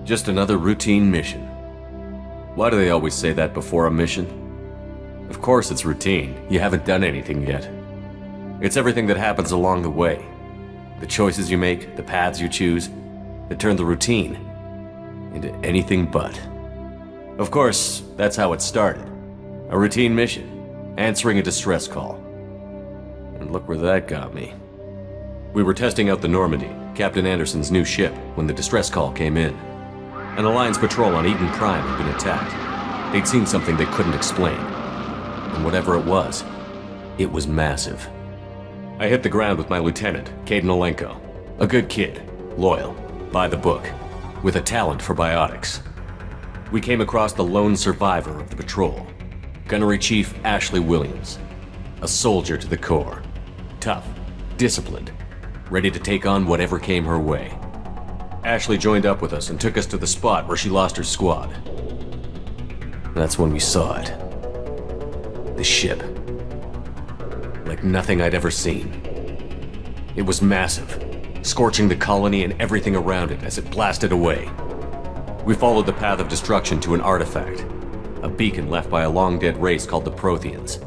Just another routine mission. Why do they always say that before a mission? Of course it's routine. You haven't done anything yet. It's everything that happens along the way. The choices you make, the paths you choose, that turn the routine into anything but. Of course, that's how it started. A routine mission, answering a distress call. And look where that got me. We were testing out the Normandy, Captain Anderson's new ship, when the distress call came in. An Alliance patrol on Eden Prime had been attacked. They'd seen something they couldn't explain. And whatever it was massive. I hit the ground with my lieutenant, Caden Olenko. A good kid, loyal, by the book, with a talent for biotics. We came across the lone survivor of the patrol, Gunnery Chief Ashley Williams. A soldier to the core. Tough, disciplined, ready to take on whatever came her way. Ashley joined up with us and took us to the spot where she lost her squad. That's when we saw it. The ship. Like nothing I'd ever seen. It was massive, scorching the colony and everything around it as it blasted away. We followed the path of destruction to an artifact, a beacon left by a long-dead race called the Protheans.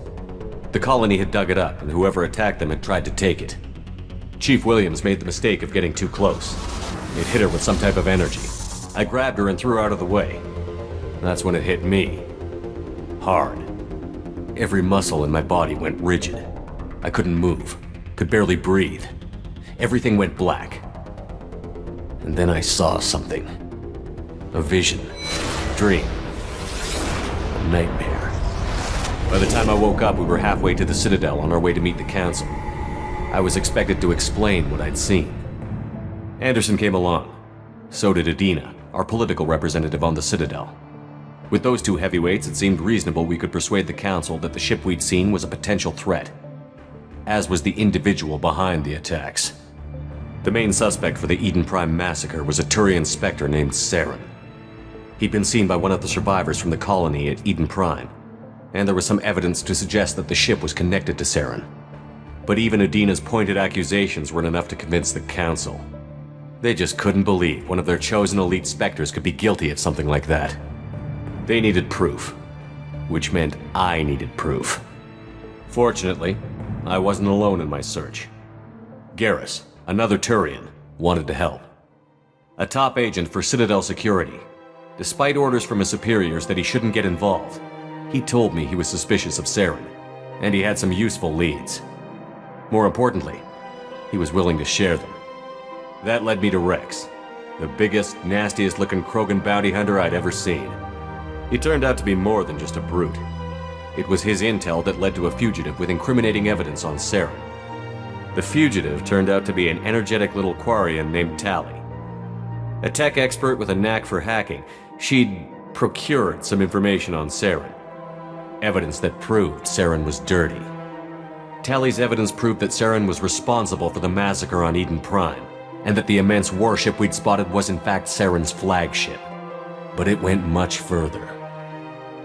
The colony had dug it up, and whoever attacked them had tried to take it. Chief Williams made the mistake of getting too close. It hit her with some type of energy. I grabbed her and threw her out of the way. That's when it hit me. Hard. Every muscle in my body went rigid. I couldn't move, could barely breathe. Everything went black. And then I saw something. A vision. A dream. A nightmare. By the time I woke up, we were halfway to the Citadel on our way to meet the Council. I was expected to explain what I'd seen. Anderson came along. So did Adina, our political representative on the Citadel. With those two heavyweights, it seemed reasonable we could persuade the Council that the ship we'd seen was a potential threat, as was the individual behind the attacks. The main suspect for the Eden Prime massacre was a Turian Spectre named Saren. He'd been seen by one of the survivors from the colony at Eden Prime, and there was some evidence to suggest that the ship was connected to Saren. But even Adina's pointed accusations weren't enough to convince the Council. They just couldn't believe one of their chosen elite Spectres could be guilty of something like that. They needed proof, which meant I needed proof. Fortunately, I wasn't alone in my search. Garrus, another Turian, wanted to help. A top agent for Citadel Security. Despite orders from his superiors that he shouldn't get involved, he told me he was suspicious of Saren, and he had some useful leads. More importantly, he was willing to share them. That led me to Rex, the biggest, nastiest looking Krogan bounty hunter I'd ever seen. He turned out to be more than just a brute. It was his intel that led to a fugitive with incriminating evidence on Saren. The fugitive turned out to be an energetic little Quarian named Tali. A tech expert with a knack for hacking, she'd procured some information on Saren. Evidence that proved Saren was dirty. Tali's evidence proved that Saren was responsible for the massacre on Eden Prime, and that the immense warship we'd spotted was in fact Saren's flagship. But it went much further.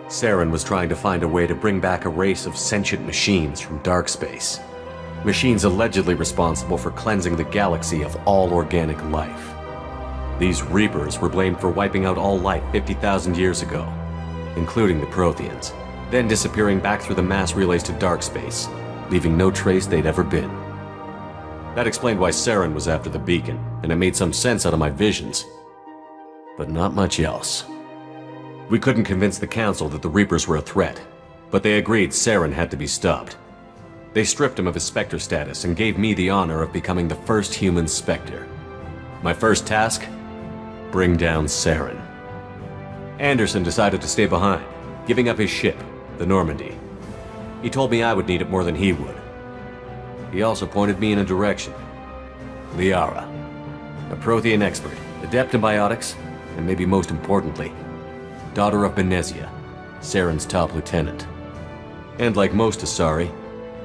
Saren was trying to find a way to bring back a race of sentient machines from dark space. Machines allegedly responsible for cleansing the galaxy of all organic life. These Reapers were blamed for wiping out all life 50,000 years ago, including the Protheans, then disappearing back through the mass relays to dark space, leaving no trace they'd ever been. That explained why Saren was after the beacon, and it made some sense out of my visions. But not much else. We couldn't convince the Council that the Reapers were a threat, but they agreed Saren had to be stopped. They stripped him of his Spectre status and gave me the honor of becoming the first human Spectre. My first task? Bring down Saren. Anderson decided to stay behind, giving up his ship, the Normandy. He told me I would need it more than he would. He also pointed me in a direction. Liara, a Prothean expert, adept in biotics, and maybe most importantly, daughter of Benezia, Saren's top lieutenant. And like most Asari,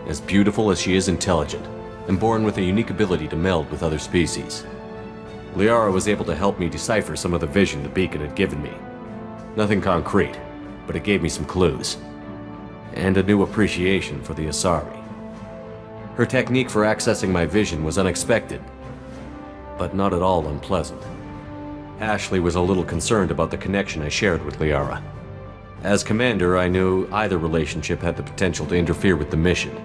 as beautiful as she is intelligent, and born with a unique ability to meld with other species. Liara was able to help me decipher some of the vision the beacon had given me. Nothing concrete, but it gave me some clues. And a new appreciation for the Asari. Her technique for accessing my vision was unexpected, but not at all unpleasant. Ashley was a little concerned about the connection I shared with Liara. As commander, I knew either relationship had the potential to interfere with the mission.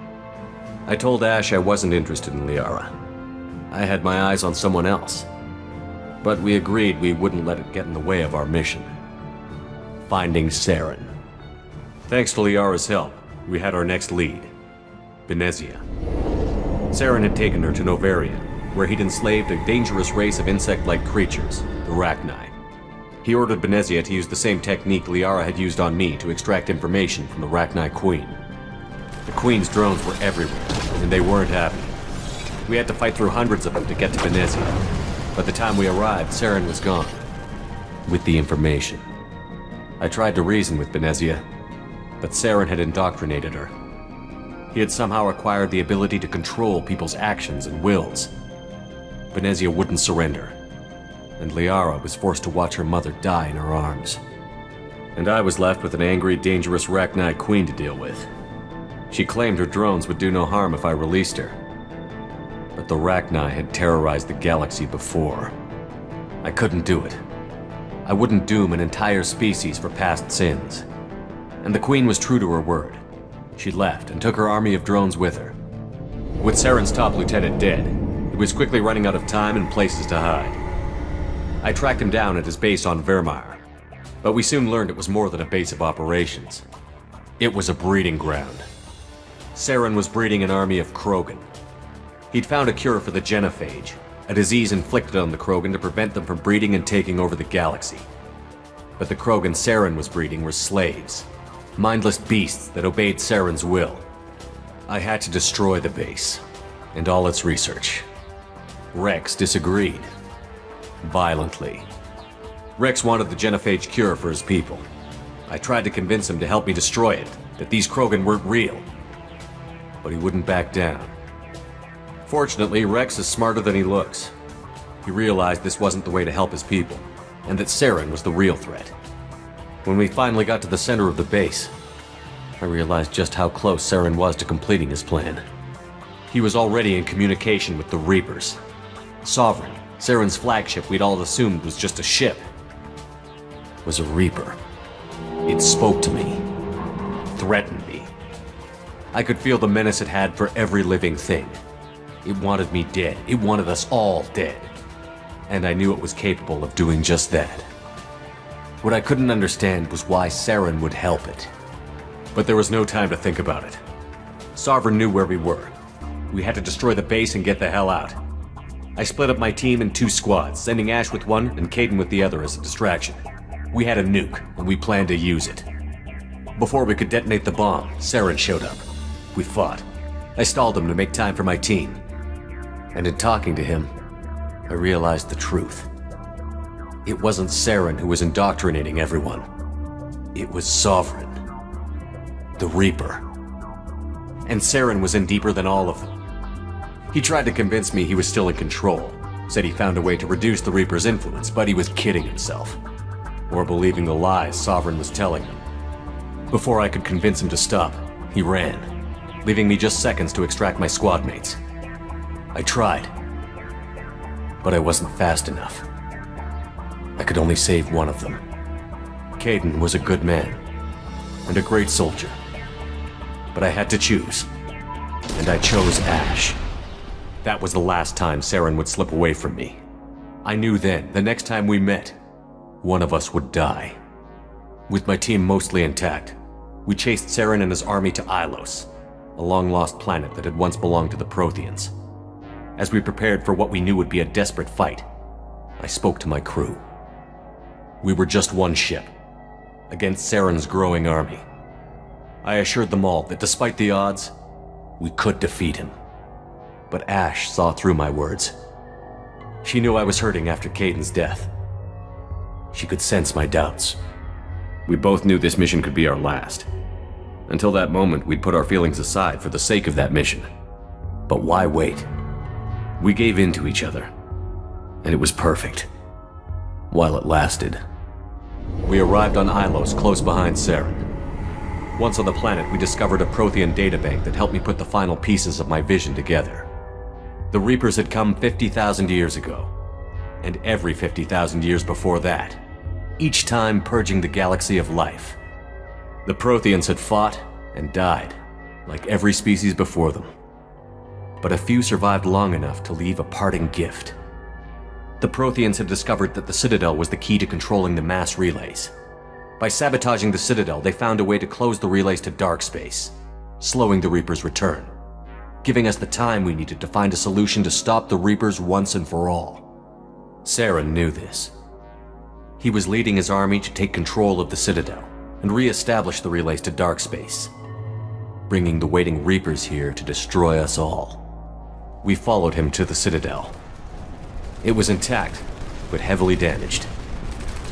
I told Ash I wasn't interested in Liara. I had my eyes on someone else. But we agreed we wouldn't let it get in the way of our mission. Finding Saren. Thanks to Liara's help, we had our next lead. Benezia. Saren had taken her to Novaria, where he'd enslaved a dangerous race of insect-like creatures, the Rachni. He ordered Benezia to use the same technique Liara had used on me to extract information from the Rachni Queen. The Queen's drones were everywhere, and they weren't happy. We had to fight through hundreds of them to get to Benezia. By the time we arrived, Saren was gone. With the information. I tried to reason with Benezia, but Saren had indoctrinated her. He had somehow acquired the ability to control people's actions and wills. Benezia wouldn't surrender, and Liara was forced to watch her mother die in her arms. And I was left with an angry, dangerous Rachni Queen to deal with. She claimed her drones would do no harm if I released her. But the Rachni had terrorized the galaxy before. I couldn't do it. I wouldn't doom an entire species for past sins. And the Queen was true to her word. She left and took her army of drones with her. With Saren's top lieutenant dead, he was quickly running out of time and places to hide. I tracked him down at his base on Vermeer, but we soon learned it was more than a base of operations. It was a breeding ground. Saren was breeding an army of Krogan. He'd found a cure for the genophage, a disease inflicted on the Krogan to prevent them from breeding and taking over the galaxy. But the Krogan Saren was breeding were slaves, mindless beasts that obeyed Saren's will. I had to destroy the base, and all its research. Rex disagreed. Violently. Rex wanted the genophage cure for his people. I tried to convince him to help me destroy it, that these Krogan weren't real. But he wouldn't back down. Fortunately, Rex is smarter than he looks. He realized this wasn't the way to help his people, and that Saren was the real threat. When we finally got to the center of the base, I realized just how close Saren was to completing his plan. He was already in communication with the Reapers. Sovereign, Saren's flagship we'd all assumed was just a ship, was a Reaper. It spoke to me, threatened me. I could feel the menace it had for every living thing. It wanted me dead. It wanted us all dead. And I knew it was capable of doing just that. What I couldn't understand was why Saren would help it. But there was no time to think about it. Sovereign knew where we were. We had to destroy the base and get the hell out. I split up my team in 2 squads, sending Ash with one and Caden with the other as a distraction. We had a nuke, and we planned to use it. Before we could detonate the bomb, Saren showed up. We fought. I stalled him to make time for my team. And in talking to him, I realized the truth. It wasn't Saren who was indoctrinating everyone. It was Sovereign. The Reaper. And Saren was in deeper than all of them. He tried to convince me he was still in control, said he found a way to reduce the Reaper's influence, but he was kidding himself. Or believing the lies Sovereign was telling him. Before I could convince him to stop, he ran, leaving me just seconds to extract my squad mates. I tried, but I wasn't fast enough. I could only save one of them. Caden was a good man, and a great soldier. But I had to choose, and I chose Ash. That was the last time Saren would slip away from me. I knew then, the next time we met, one of us would die. With my team mostly intact, we chased Saren and his army to Ilos, a long-lost planet that had once belonged to the Protheans. As we prepared for what we knew would be a desperate fight, I spoke to my crew. We were just one ship, against Saren's growing army. I assured them all that despite the odds, we could defeat him. But Ash saw through my words. She knew I was hurting after Caden's death. She could sense my doubts. We both knew this mission could be our last. Until that moment, we'd put our feelings aside for the sake of that mission. But why wait? We gave in to each other, and it was perfect. While it lasted. We arrived on Ilos, close behind Saren. Once on the planet, we discovered a Prothean databank that helped me put the final pieces of my vision together. The Reapers had come 50,000 years ago. and every 50,000 years before that, each time purging the galaxy of life. The Protheans had fought and died, like every species before them. But a few survived long enough to leave a parting gift. The Protheans had discovered that the Citadel was the key to controlling the mass relays. By sabotaging the Citadel, they found a way to close the relays to dark space, slowing the Reapers' return, giving us the time we needed to find a solution to stop the Reapers once and for all. Saren knew this. He was leading his army to take control of the Citadel and re-establish the relays to dark space, bringing the waiting Reapers here to destroy us all. We followed him to the Citadel. It was intact, but heavily damaged.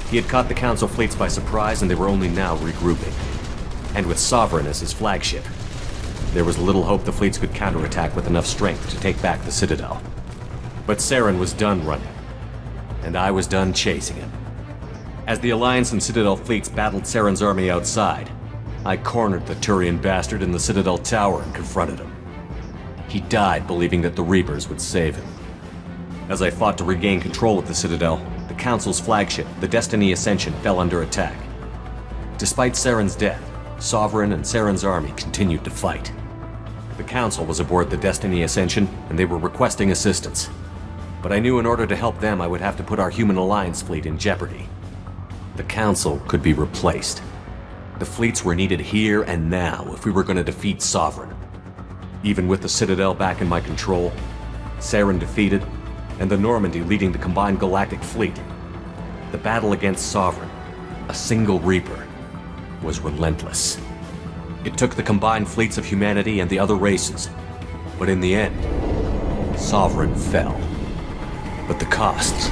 He had caught the Council fleets by surprise, and they were only now regrouping. And with Sovereign as his flagship, there was little hope the fleets could counterattack with enough strength to take back the Citadel. But Saren was done running, and I was done chasing him. As the Alliance and Citadel fleets battled Saren's army outside, I cornered the Turian bastard in the Citadel tower and confronted him. He died believing that the Reapers would save him. As I fought to regain control of the Citadel, the Council's flagship, the Destiny Ascension, fell under attack. Despite Saren's death, Sovereign and Saren's army continued to fight. The Council was aboard the Destiny Ascension, and they were requesting assistance. But I knew in order to help them, I would have to put our human Alliance fleet in jeopardy. The Council could be replaced. The fleets were needed here and now if we were going to defeat Sovereign. Even with the Citadel back in my control, Saren defeated, and the Normandy leading the combined galactic fleet, the battle against Sovereign, a single Reaper, was relentless. It took the combined fleets of humanity and the other races, but in the end, Sovereign fell. But the costs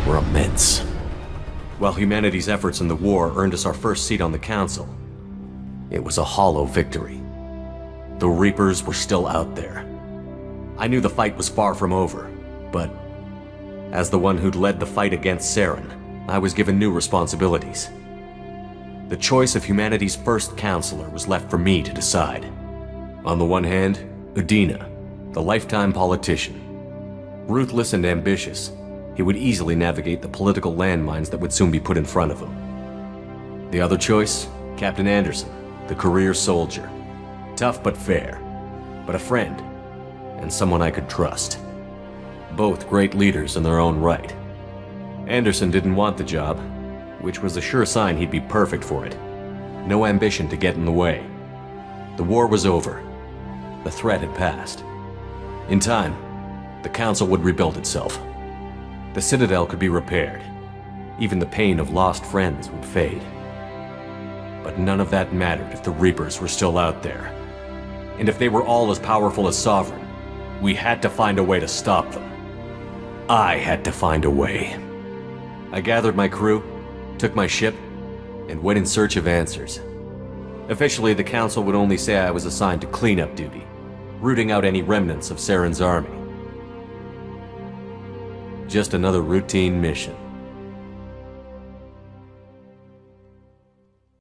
were immense. While humanity's efforts in the war earned us our first seat on the Council, it was a hollow victory. The Reapers were still out there. I knew the fight was far from over, but as the one who'd led the fight against Saren, I was given new responsibilities. The choice of humanity's first counselor was left for me to decide. On the one hand, Udina, the lifetime politician. Ruthless and ambitious, he would easily navigate the political landmines that would soon be put in front of him. The other choice, Captain Anderson, the career soldier. Tough but fair, but a friend, and someone I could trust. Both great leaders in their own right. Anderson didn't want the job, which was a sure sign he'd be perfect for it. No ambition to get in the way. The war was over. The threat had passed. In time, the Council would rebuild itself. The Citadel could be repaired. Even the pain of lost friends would fade. But none of that mattered if the Reapers were still out there. And if they were all as powerful as Sovereign, we had to find a way to stop them. I had to find a way. I gathered my crew, took my ship, and went in search of answers. Officially, the Council would only say I was assigned to cleanup duty, rooting out any remnants of Saren's army. Just another routine mission.